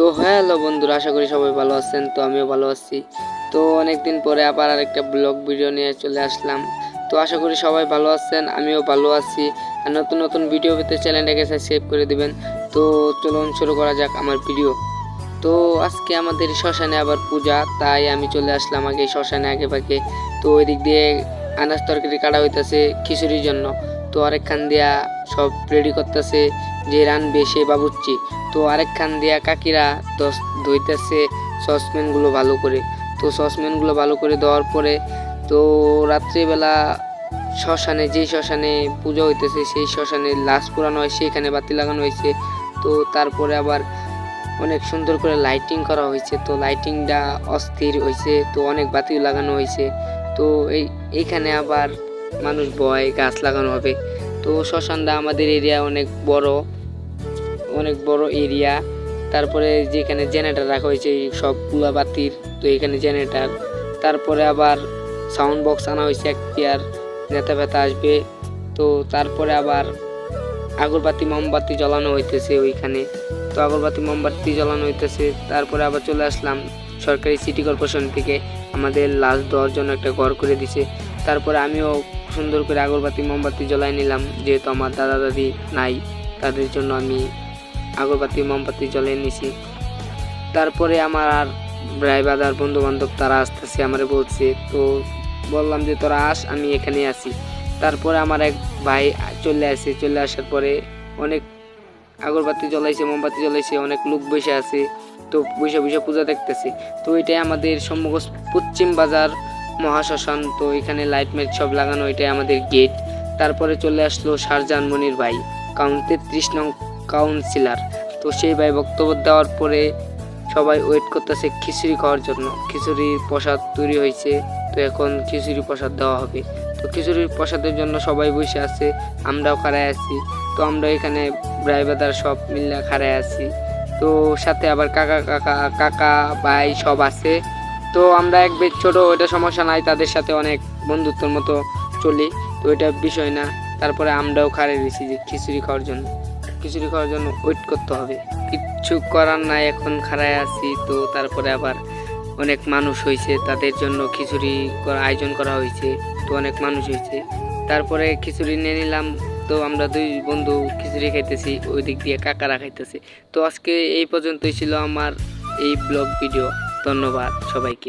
তো হ্যালো বন্ধুরা, আশা করি সবাই ভালো আছেন। তো আমিও ভালো আছি। তো অনেকদিন পরে আবার আরেকটা ব্লগ ভিডিও নিয়ে চলে আসলাম। তো আশা করি সবাই ভালো আছেন, আমিও ভালো আছি। আর নতুন নতুন ভিডিও পেতে চ্যানেলটাকে সাবস্ক্রাইব করে দিবেন। তো চলুন শুরু করা যাক আমার ভিডিও। তো আজকে আমাদের শ্মশানে আবার পূজা, তাই আমি চলে আসলাম আগে শ্মশানে আগে ভাগে। তো ওই দিক দিয়ে আনাজ তরকারি কাটা হইতেছে খিচুড়ির জন্য। তো আরেকখান দিয়া সব রেডি করতেছে যে রানবে সে বাবুচ্চি। তো আরেকখান দিয়া কাকিরা ধুইতেছে সসপ্যানগুলো ভালো করে। তো সসপ্যানগুলো ভালো করে দেওয়ার পরে তো রাত্রিবেলা যেই শ্মশানে পুজো হইতেছে সেই শ্মশানে লাশ পুরানো হয়, সেইখানে বাতি লাগানো হয়েছে। তো তারপরে আবার অনেক সুন্দর করে লাইটিং করা হয়েছে। তো লাইটিংটা অস্থির হয়েছে। তো অনেক বাতি লাগানো হয়েছে। তো এইখানে আবার মানুষ বয়, গাছ লাগানো হবে। তো শ্মশানটা আমাদের এরিয়া অনেক বড় এরিয়া। তারপরে যেখানে জেনারেটর রাখা হয়েছে সব পুলা বাতির, তো এখানে জেনারেটর। তারপরে আবার সাউন্ড বক্স আনা হয়েছে একটি, আর নেতা ফেতা আসবে। তো তারপরে আবার আগরবাতি মোমবাতি জ্বালানো হইতেছে ওইখানে। তো আগরবাতি মোমবাতি জ্বালানো হইতেছে। তারপরে আবার চলে আসলাম সরকারি সিটি কর্পোরেশন থেকে আমাদের লাশ দেওয়ার জন্য একটা ঘর করে দিছে। তারপরে আমিও সুন্দর করে আগরবাতি মোমবাতি জ্বালাই নিলাম, যেহেতু আমার দাদা দাদি নাই তাদের জন্য আমি আগরবাতি মোমবাতি জ্বালিয়ে নিছি। তারপরে আমার আর ভাই বাদার বন্ধু বান্ধব তারা আসতেছে, আমারে বলছে। তো বললাম যে তোরা আস, আমি এখানে আছি। তারপরে আমার এক ভাই চলে আসার পরে অনেক আগরবাতি জ্বলাইছে, মোমবাতি জ্বলাইছে, অনেক লোক বসে আছে। তো বসে বসে পূজা দেখতেছে। তো এটাই আমাদের সম্মুখ পশ্চিম বাজার মহাশ্মশান। তো এখানে লাইট মাইট সব লাগানো, এটাই আমাদের গেট। তারপরে চলে আসলো শাহজাহান মনির ভাই, 33 নং কাউন্সিলর। তো সেই ভাই বক্তব্য দেওয়ার পরে সবাই ওয়েট করতেছে খিচুড়ি খাওয়ার জন্য। খিচুড়ির প্রসাদ তৈরি হয়েছে, তো এখন খিচুড়ি প্রসাদ দেওয়া হবে। তো খিচুড়ির প্রসাদের জন্য সবাই বসে আছে, আমরাও খাড়ায় আছি। তো আমরা এখানে ব্রাইবাদার সব মিলে খাড়ায় আছি। তো সাথে আবার কাকা ভাই সব আছে। তো আমরা এক বেশ ছোট, ওইটা সমস্যা নাই, তাদের সাথে অনেক বন্ধুত্বর মতো চলি। তো এটা বিষয় না। তারপরে আমরাও খাড়ায় রয়েছি যে খিচুড়ি খাওয়ার জন্য ওয়েট করতে হবে, কিচ্ছু করার নাই, এখন খাড়ায় আছি। তো তারপরে আবার অনেক মানুষ হয়েছে, তাদের জন্য খিচুড়ি আয়োজন করা হয়েছে। তো অনেক মানুষ হয়েছে। তারপরে খিচুড়ি নিয়ে নিলাম। তো আমরা দুই বন্ধু খিচুড়ি খাইতেছি, ওই দিক দিয়ে কাকারা খাইতেছে। তো আজকে এই পর্যন্তই ছিল আমার এই ব্লগ ভিডিও। ধন্যবাদ সবাইকে।